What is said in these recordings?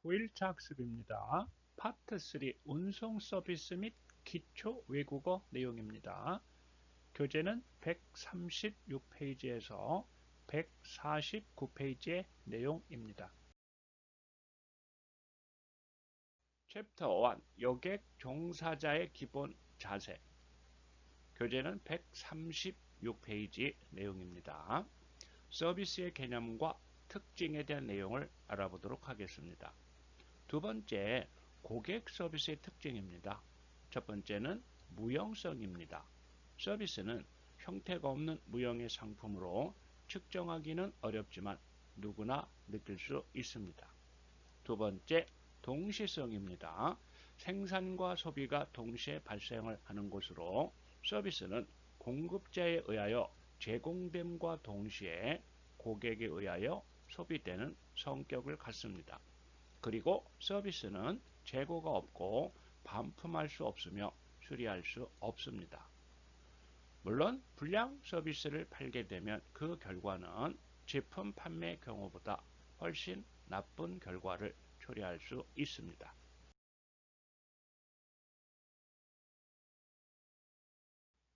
5일차 학습입니다. 파트 3 운송 서비스 및 기초 외국어 내용입니다. 교재는 136페이지에서 149페이지의 내용입니다. 챕터 1 여객 종사자의 기본 자세. 교재는 136페이지 내용입니다. 서비스의 개념과 특징에 대한 내용을 알아보도록 하겠습니다. 두 번째, 고객 서비스의 특징입니다. 첫 번째는 무형성입니다. 서비스는 형태가 없는 무형의 상품으로 측정하기는 어렵지만 누구나 느낄 수 있습니다. 두 번째, 동시성입니다. 생산과 소비가 동시에 발생을 하는 것으로 서비스는 공급자에 의하여 제공됨과 동시에 고객에 의하여 소비되는 성격을 갖습니다. 그리고 서비스는 재고가 없고 반품할 수 없으며 수리할 수 없습니다. 물론 불량 서비스를 팔게 되면 그 결과는 제품 판매 경우보다 훨씬 나쁜 결과를 초래할 수 있습니다.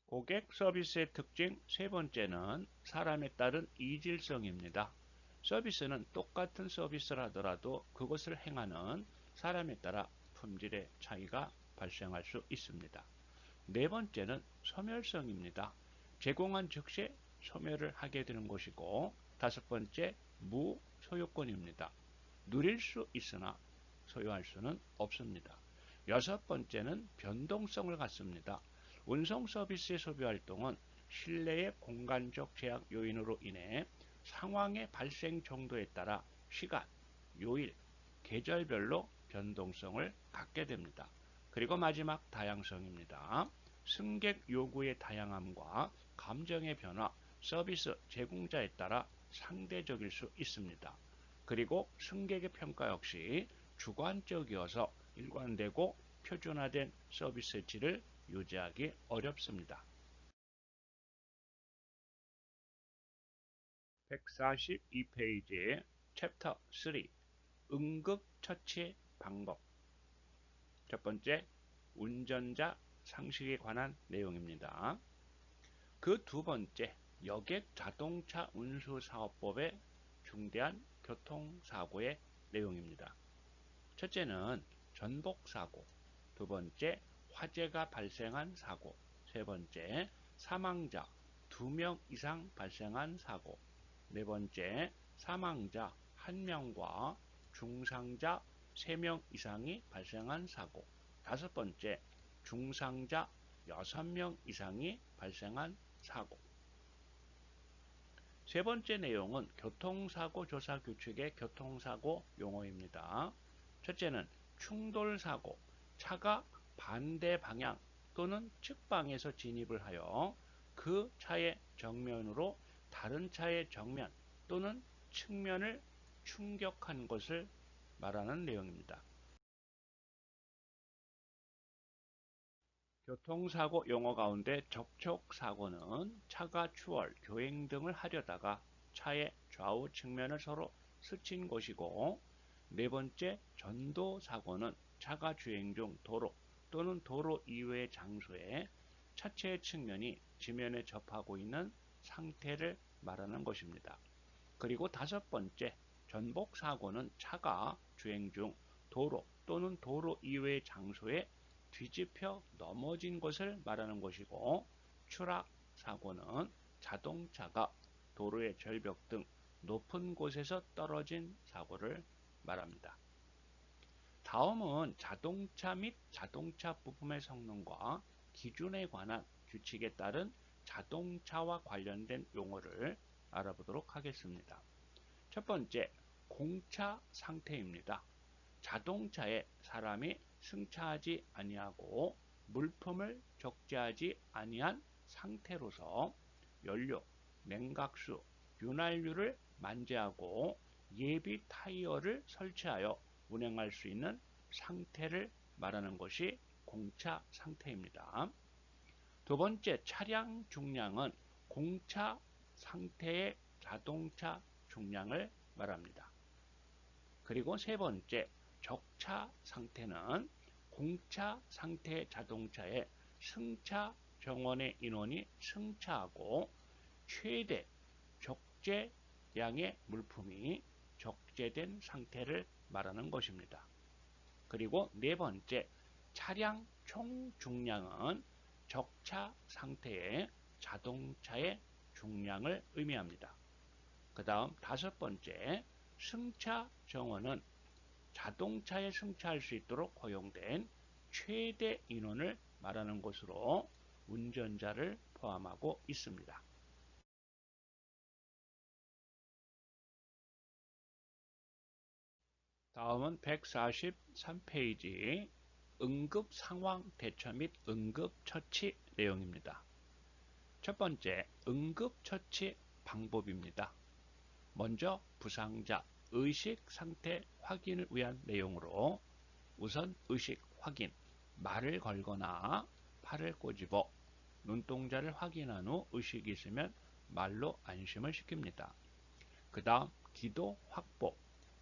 고객 서비스의 특징 세 번째는 사람에 따른 이질성입니다. 서비스는 똑같은 서비스를 하더라도 그것을 행하는 사람에 따라 품질의 차이가 발생할 수 있습니다. 네 번째는 소멸성입니다. 제공한 즉시 소멸을 하게 되는 것이고, 다섯 번째 무소유권입니다. 누릴 수 있으나 소유할 수는 없습니다. 여섯 번째는 변동성을 갖습니다. 운송 서비스의 소비 활동은 실내의 공간적 제약 요인으로 인해 상황의 발생 정도에 따라 시간, 요일, 계절별로 변동성을 갖게 됩니다. 그리고 마지막 다양성입니다. 승객 요구의 다양함과 감정의 변화, 서비스 제공자에 따라 상대적일 수 있습니다. 그리고 승객의 평가 역시 주관적이어서 일관되고 표준화된 서비스 질을 유지하기 어렵습니다. 142페이지 챕터 3 응급처치 방법. 첫 번째, 운전자 상식에 관한 내용입니다. 그 두 번째, 여객 자동차 운수사업법의 중대한 교통사고의 내용입니다. 첫째는 전복사고, 두 번째, 화재가 발생한 사고, 세 번째, 사망자 2명 이상 발생한 사고, 네 번째, 사망자 1명과 중상자 3명 이상이 발생한 사고, 다섯 번째, 중상자 6명 이상이 발생한 사고. 세 번째 내용은 교통사고 조사 규칙의 교통사고 용어입니다. 첫째는 충돌사고, 차가 반대 방향 또는 측방에서 진입을 하여 그 차의 정면으로 다른 차의 정면 또는 측면을 충격한 것을 말하는 내용입니다. 교통사고 용어 가운데 접촉사고는 차가 추월, 교행 등을 하려다가 차의 좌우 측면을 서로 스친 것이고, 네 번째 전도사고는 차가 주행 중 도로 또는 도로 이외의 장소에 차체의 측면이 지면에 접하고 있는 상태를 말하는 것입니다. 그리고 다섯 번째 전복사고는 차가 주행 중 도로 또는 도로 이외의 장소에 뒤집혀 넘어진 것을 말하는 것이고, 추락사고는 자동차가 도로의 절벽 등 높은 곳에서 떨어진 사고를 말합니다. 다음은 자동차 및 자동차 부품의 성능과 기준에 관한 규칙에 따른 자동차와 관련된 용어를 알아보도록 하겠습니다. 첫 번째, 공차 상태입니다. 자동차에 사람이 승차하지 아니하고 물품을 적재하지 아니한 상태로서 연료, 냉각수, 윤활유를 만재하고 예비 타이어를 설치하여 운행할 수 있는 상태를 말하는 것이 공차 상태입니다. 두 번째, 차량 중량은 공차 상태의 자동차 중량을 말합니다. 그리고 세 번째, 적차 상태는 공차 상태 자동차의 승차 정원의 인원이 승차하고 최대 적재량의 물품이 적재된 상태를 말하는 것입니다. 그리고 네 번째, 차량 총 중량은 적차 상태의 자동차의 중량을 의미합니다. 그 다음 다섯 번째, 승차 정원은 자동차에 승차할 수 있도록 허용된 최대 인원을 말하는 것으로 운전자를 포함하고 있습니다. 다음은 143페이지 응급 상황 대처 및 응급 처치 내용입니다. 첫 번째, 응급 처치 방법입니다. 먼저 부상자 의식 상태 확인을 위한 내용으로 우선 의식 확인, 말을 걸거나 팔을 꼬집어 눈동자를 확인한 후 의식이 있으면 말로 안심을 시킵니다. 그 다음 기도 확보,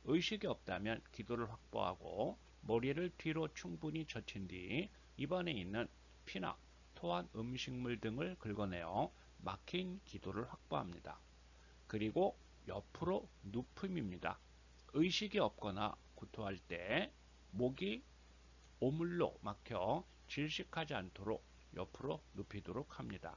의식이 없다면 기도를 확보하고 머리를 뒤로 충분히 젖힌 뒤 입안에 있는 피나 토한 음식물 등을 긁어내어 막힌 기도를 확보합니다. 그리고 옆으로 눕힘입니다. 의식이 없거나 구토할 때 목이 오물로 막혀 질식하지 않도록 옆으로 눕히도록 합니다.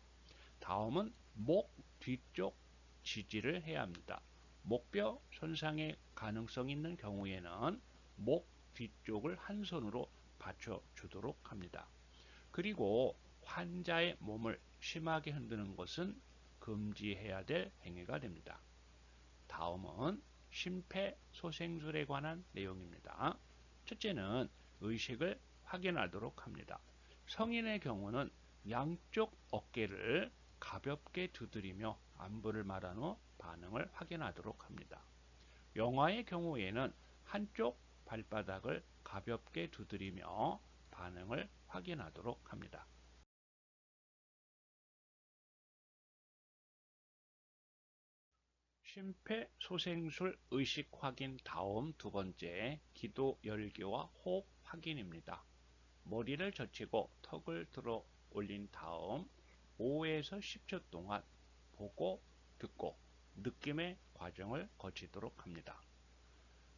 다음은 목 뒤쪽 지지를 해야 합니다. 목뼈 손상의 가능성이 있는 경우에는 목 뒤쪽을 한 손으로 받쳐주도록 합니다. 그리고 환자의 몸을 심하게 흔드는 것은 금지해야 될 행위가 됩니다. 다음은 심폐소생술에 관한 내용입니다. 첫째는 의식을 확인하도록 합니다. 성인의 경우는 양쪽 어깨를 가볍게 두드리며 안부를 말한 후 반응을 확인하도록 합니다. 영아의 경우에는 한쪽 발바닥을 가볍게 두드리며 반응을 확인하도록 합니다. 심폐소생술 의식 확인 다음 두 번째, 기도 열기와 호흡 확인입니다. 머리를 젖히고 턱을 들어 올린 다음 5에서 10초 동안 보고 듣고 느낌의 과정을 거치도록 합니다.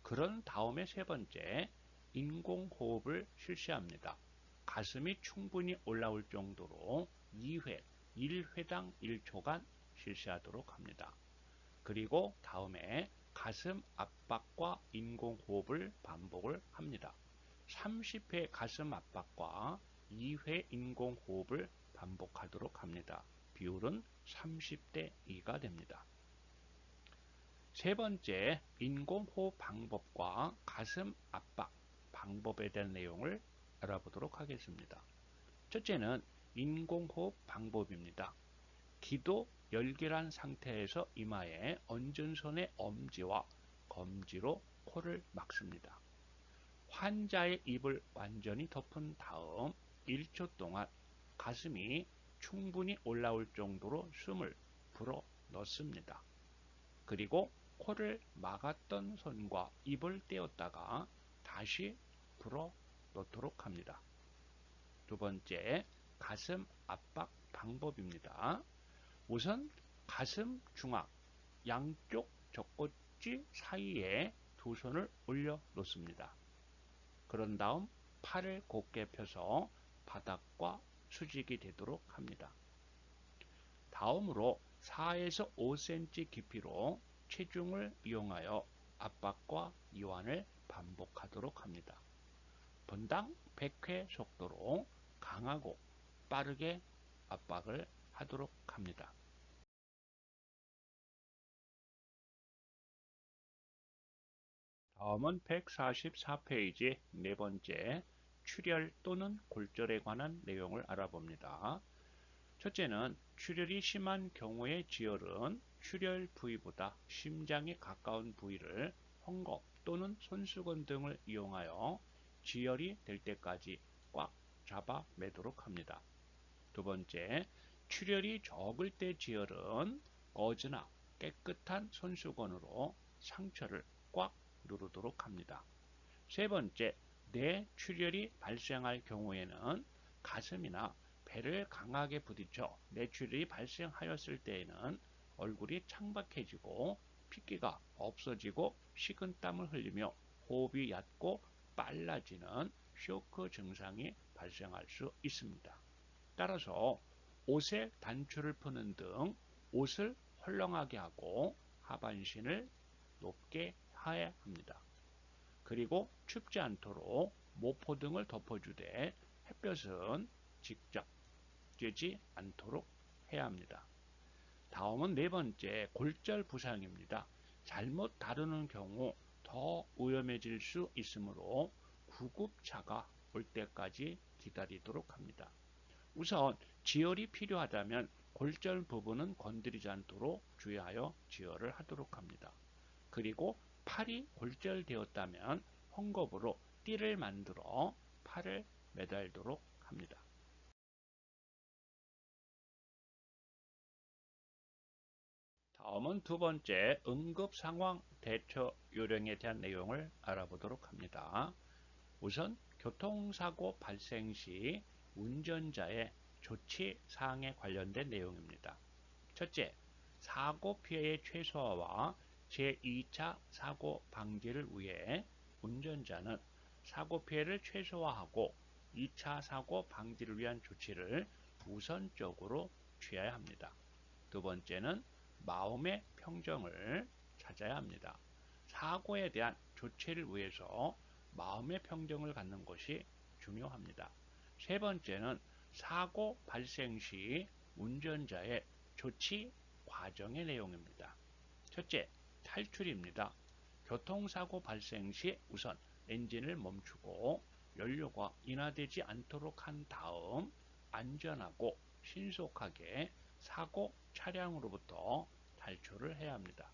그런 다음에 세 번째, 인공호흡을 실시합니다. 가슴이 충분히 올라올 정도로 2회, 1회당 1초간 실시하도록 합니다. 그리고 다음에 가슴 압박과 인공호흡을 반복을 합니다. 30회 가슴 압박과 2회 인공호흡을 반복하도록 합니다. 비율은 30대 2가 됩니다. 세 번째, 인공호흡 방법과 가슴 압박 방법에 대한 내용을 알아보도록 하겠습니다. 첫째는 인공호흡 방법입니다. 기도 열기란 상태에서 이마에 얹은 손의 엄지와 검지로 코를 막습니다. 환자의 입을 완전히 덮은 다음 1초 동안 가슴이 충분히 올라올 정도로 숨을 불어 넣습니다. 그리고 코를 막았던 손과 입을 떼었다가 다시 불어 넣도록 합니다. 두 번째, 가슴 압박 방법입니다. 우선 가슴 중앙, 양쪽 젖꼭지 사이에 두 손을 올려 놓습니다. 그런 다음 팔을 곧게 펴서 바닥과 수직이 되도록 합니다. 다음으로 4에서 5cm 깊이로 체중을 이용하여 압박과 이완을 반복하도록 합니다. 분당 100회 속도로 강하고 빠르게 압박을 하도록 합니다. 다음은 144페이지 네 번째, 출혈 또는 골절에 관한 내용을 알아봅니다. 첫째는 출혈이 심한 경우의 지혈은 출혈 부위보다 심장에 가까운 부위를 헝겊 또는 손수건 등을 이용하여 지혈이 될 때까지 꽉 잡아 매도록 합니다. 두 번째, 출혈이 적을 때 지혈은 거즈나 깨끗한 손수건으로 상처를 꽉 누르도록 합니다. 세 번째, 뇌출혈이 발생할 경우에는 가슴이나 배를 강하게 부딪혀 뇌출혈이 발생하였을 때에는 얼굴이 창백해지고 핏기가 없어지고 식은땀을 흘리며 호흡이 얕고 빨라지는 쇼크 증상이 발생할 수 있습니다. 따라서 옷에 단추를 푸는 등 옷을 헐렁하게 하고 하반신을 높게 해야 합니다. 그리고 춥지 않도록 모포 등을 덮어주되 햇볕은 직접 쬐지 않도록 해야 합니다. 다음은 네 번째, 골절 부상입니다. 잘못 다루는 경우 더 위험해질 수 있으므로 구급차가 올 때까지 기다리도록 합니다. 우선 지혈이 필요하다면 골절 부분은 건드리지 않도록 주의하여 지혈을 하도록 합니다. 그리고 팔이 골절되었다면 헝겊으로 띠를 만들어 팔을 매달도록 합니다. 다음은 두 번째, 응급 상황 대처 요령에 대한 내용을 알아보도록 합니다. 우선 교통사고 발생 시 운전자의 조치 사항에 관련된 내용입니다. 첫째, 사고 피해의 최소화와 제2차 사고 방지를 위해 운전자는 사고 피해를 최소화하고 2차 사고 방지를 위한 조치를 우선적으로 취해야 합니다. 두 번째는 마음의 평정을 찾아야 합니다. 사고에 대한 조치를 위해서 마음의 평정을 갖는 것이 중요합니다. 세 번째는 사고 발생 시 운전자의 조치 과정의 내용입니다. 첫째, 탈출입니다. 교통사고 발생 시 우선 엔진을 멈추고 연료가 인하되지 않도록 한 다음 안전하고 신속하게 사고 차량으로부터 탈출을 해야 합니다.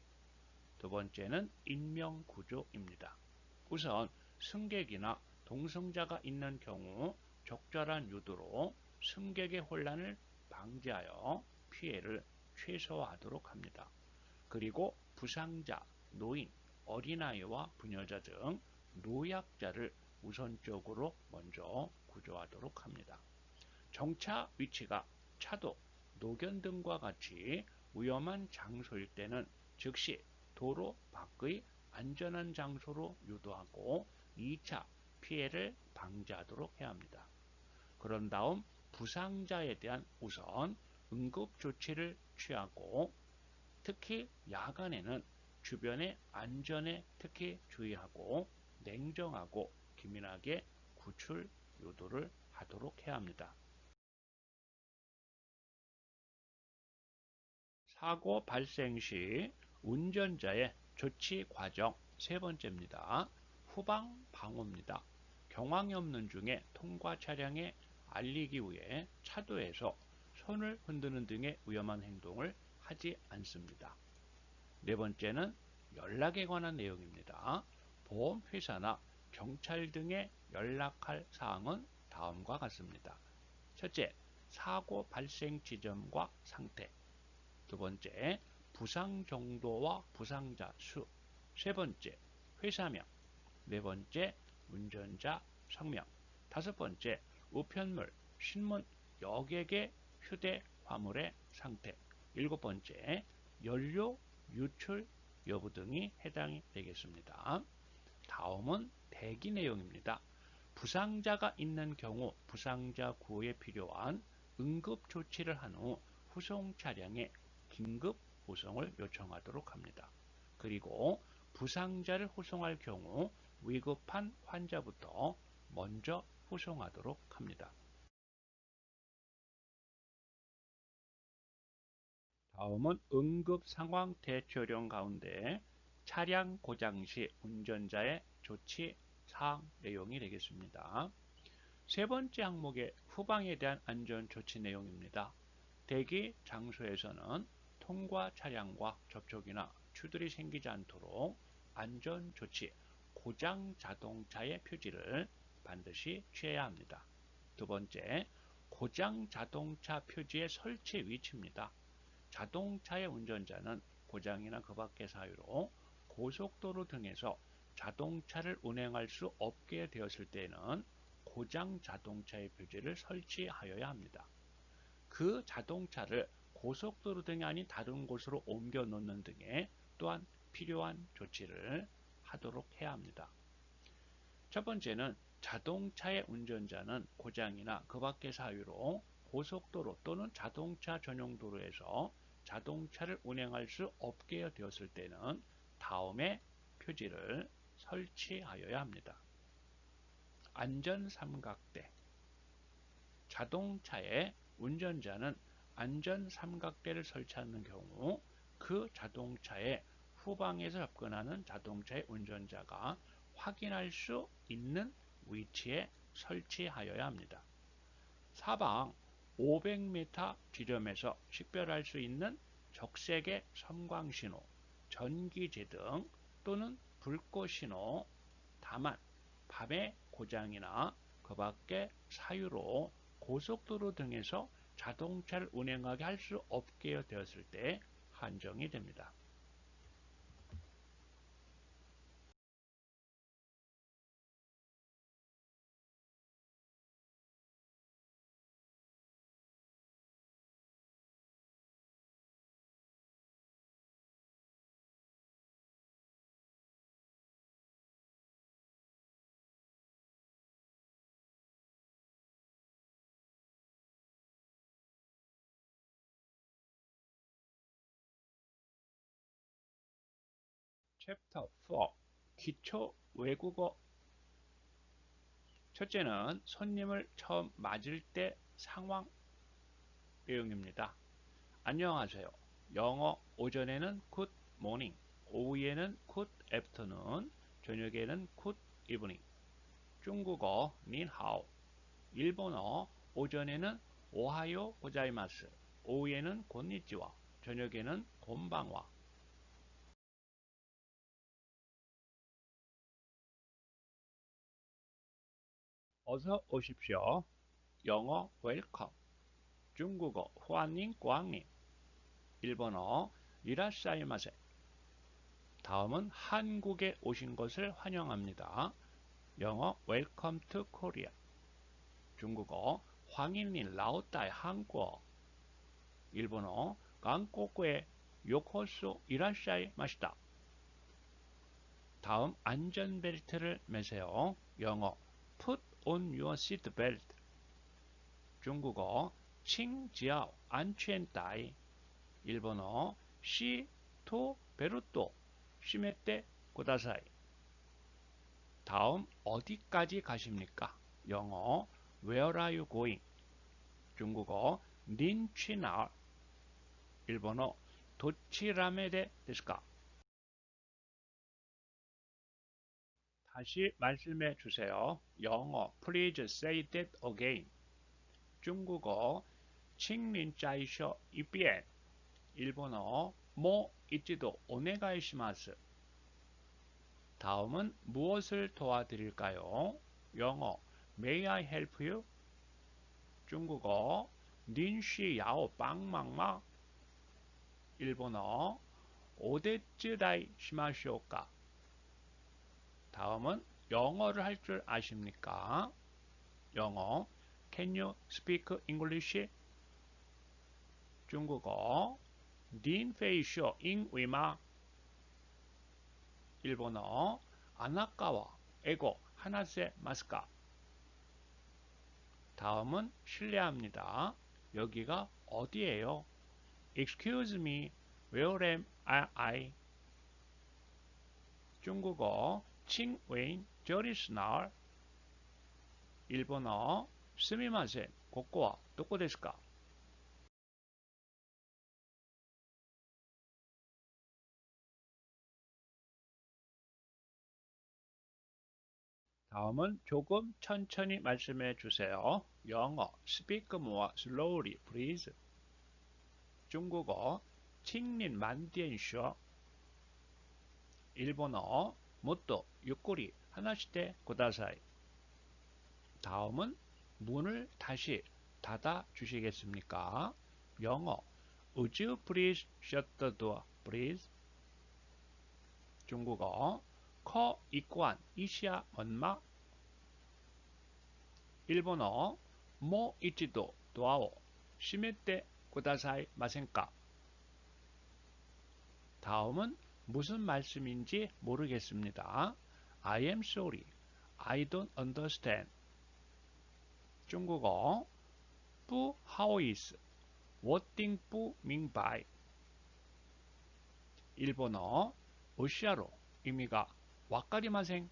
두 번째는 인명구조입니다. 우선 승객이나 동승자가 있는 경우 적절한 유도로 승객의 혼란을 방지하여 피해를 최소화하도록 합니다. 그리고 부상자, 노인, 어린아이와 부녀자 등 노약자를 우선적으로 먼저 구조하도록 합니다. 정차 위치가 차도, 노견 등과 같이 위험한 장소일 때는 즉시 도로 밖의 안전한 장소로 유도하고 2차 피해를 방지하도록 해야 합니다. 그런 다음 부상자에 대한 우선 응급 조치를 취하고 특히 야간에는 주변의 안전에 특히 주의하고 냉정하고 기민하게 구출 유도를 하도록 해야 합니다. 사고 발생 시 운전자의 조치 과정 세 번째입니다. 후방 방호입니다. 경황이 없는 중에 통과 차량에 알리기 위해 차도에서 손을 흔드는 등의 위험한 행동을 하지 않습니다. 네 번째는 연락에 관한 내용입니다. 보험회사나 경찰 등에 연락할 사항은 다음과 같습니다. 첫째, 사고 발생 지점과 상태. 두 번째, 부상 정도와 부상자 수. 세 번째, 회사명. 네 번째, 운전자 성명. 다섯 번째, 우편물, 신문, 여객의 휴대 화물의 상태. 일곱 번째, 연료 유출 여부 등이 해당이 되겠습니다. 다음은 대기 내용입니다. 부상자가 있는 경우 부상자 구호에 필요한 응급 조치를 한 후 후송 차량에 긴급 후송을 요청하도록 합니다. 그리고 부상자를 후송할 경우 위급한 환자부터 먼저 후송하도록 합니다. 다음은 응급 상황 대처령 가운데 차량 고장 시 운전자의 조치 사항 내용이 되겠습니다. 세 번째 항목의 후방에 대한 안전 조치 내용입니다. 대기 장소에서는 통과 차량과 접촉이나 추돌이 생기지 않도록 안전 조치, 고장 자동차의 표지를 반드시 취해야 합니다. 두 번째, 고장 자동차 표지의 설치 위치입니다. 자동차의 운전자는 고장이나 그 밖의 사유로 고속도로 등에서 자동차를 운행할 수 없게 되었을 때는 고장 자동차의 표지를 설치하여야 합니다. 그 자동차를 고속도로 등이 아닌 다른 곳으로 옮겨 놓는 등의 또한 필요한 조치를 하도록 해야 합니다. 첫 번째는 자동차의 운전자는 고장이나 그 밖의 사유로 고속도로 또는 자동차 전용 도로에서 자동차를 운행할 수 없게 되었을 때는 다음의 표지를 설치하여야 합니다. 안전 삼각대. 자동차의 운전자는 안전 삼각대를 설치하는 경우 그 자동차의 후방에서 접근하는 자동차의 운전자가 확인할 수 있는 위치에 설치하여야 합니다. 사방 500m 지점에서 식별할 수 있는 적색의 섬광신호, 전기제등 또는 불꽃신호, 다만 밤에 고장이나 그 밖의 사유로 고속도로 등에서 자동차를 운행하게 할 수 없게 되었을 때 한정이 됩니다. 챕터 4 기초 외국어. 첫째는 손님을 처음 맞을 때 상황 내용입니다. 안녕하세요. 영어 오전에는 good morning, 오후에는 good afternoon, 저녁에는 good evening. 중국어 닌하오. 일본어 오전에는 오하요 고자이마스, 오후에는 곤니찌와, 저녁에는 곤방와. 어서 오십시오. 영어 웰컴. 중국어 후안닝 꾸앙님. 일본어 이라샤이마세. 다음은 한국에 오신 것을 환영합니다. 영어 웰컴 투 코리아. 중국어 황인린 라오따이 한국어. 일본어 강꼬쿠에 요코수 이라샤이 마시다. 다음 안전벨트를 매세요. 영어 put on your seat belt. 중국어 칭지아오 안치엔따이. 일본어 시토 베루토 시메떼 고다사이. 다음 어디까지 가십니까? 영어 Where are you going? 중국어 닌취나. 일본어 도치라메데 데스까? 다시 말씀해 주세요. 영어 Please say that again. 중국어 칭린짜이셔 이비엔. 일본어 모 이치도 오네가이시마스. 다음은 무엇을 도와드릴까요? 영어 May I help you? 중국어 닌시 야오 빵망마. 일본어 오데츠다이 시마시오까. 다음은 영어를 할 줄 아십니까? 영어 Can you speak English? 중국어 닌 페이쇼 잉 위마. 일본어 아나카와 에고 하나세 마스카. 다음은 실례합니다. 여기가 어디예요? Excuse me, where am I? 중국어 칭웨인 저리스날. 일본어 스미마센 고코와 도코 데스까? 다음은 조금 천천히 말씀해 주세요. 영어 Speak more slowly, please. 중국어 칭린 만디엔쇼. 일본어 모토 유꼬리 하나시테 고다사이. 다음은 문을 다시 닫아 주시겠습니까? 영어 Would you please shut the door, please? 중국어 커 이꾸한 이시야 언마. 일본어 모 이치도 도아오 시메테 쿠다사이 마센까. 다음은 무슨 말씀인지 모르겠습니다. I am sorry. I don't understand. 중국어 뿌 하오이스 워띵 뿌 밍바이. 일본어 오시아로 의미가 와까리마생.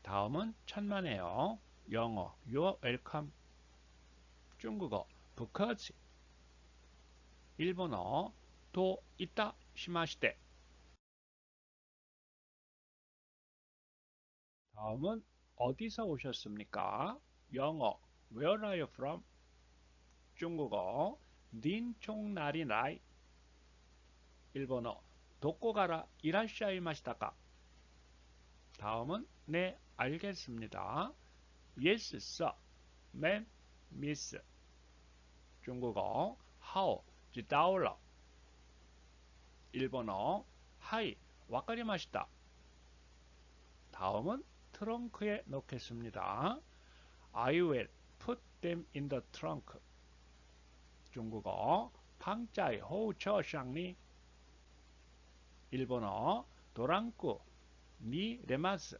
다음은 천만에요. 영어 You're welcome. 중국어 because. 일본어 도 이따 시마시테. 다음은 어디서 오셨습니까? 영어 Where are you from? 중국어 닌총나리 나이. 일본어 도코가라 이라시아이마시다까. 다음은 네 알겠습니다. Yes sir, ma'am, miss. 중국어 How, 지다올라. 일본어 하이, 와카리마시다. 다음은 트렁크에 넣겠습니다. I will put them in the trunk. 중국어 방짜이 호처 샹리. 일본어 도랑쿠 니 레마스.